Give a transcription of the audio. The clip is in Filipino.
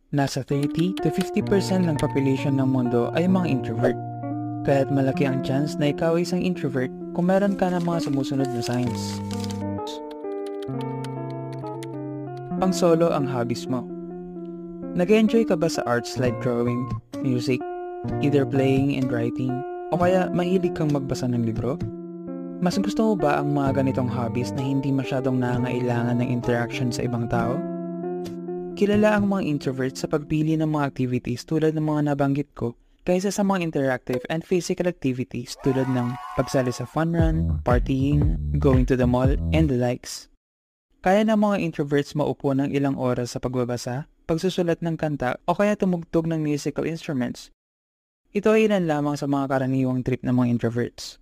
Nasa 30 to 50% ng population ng mundo ay mga introvert. Kaya't malaki ang chance na ikaw ay isang introvert kung meron ka ng mga sumusunod na signs. Pang-solo ang hobbies mo. Nag-enjoy ka ba sa arts like drawing, music, either playing and writing, o kaya mahilig kang magbasa ng libro? Mas gusto mo ba ang mga ganitong hobbies na hindi masyadong nangangailangan ng interaction sa ibang tao? Kilala ang mga introverts sa pagpili ng mga activities tulad ng mga nabanggit ko kaysa sa mga interactive and physical activities tulad ng pagsali sa fun run, partying, going to the mall, and the likes. Kaya ng mga introverts maupo ng ilang oras sa pagbabasa, pagsusulat ng kanta o kaya tumugtog ng musical instruments. Ito ay ilan lamang sa mga karaniwang trip ng mga introverts.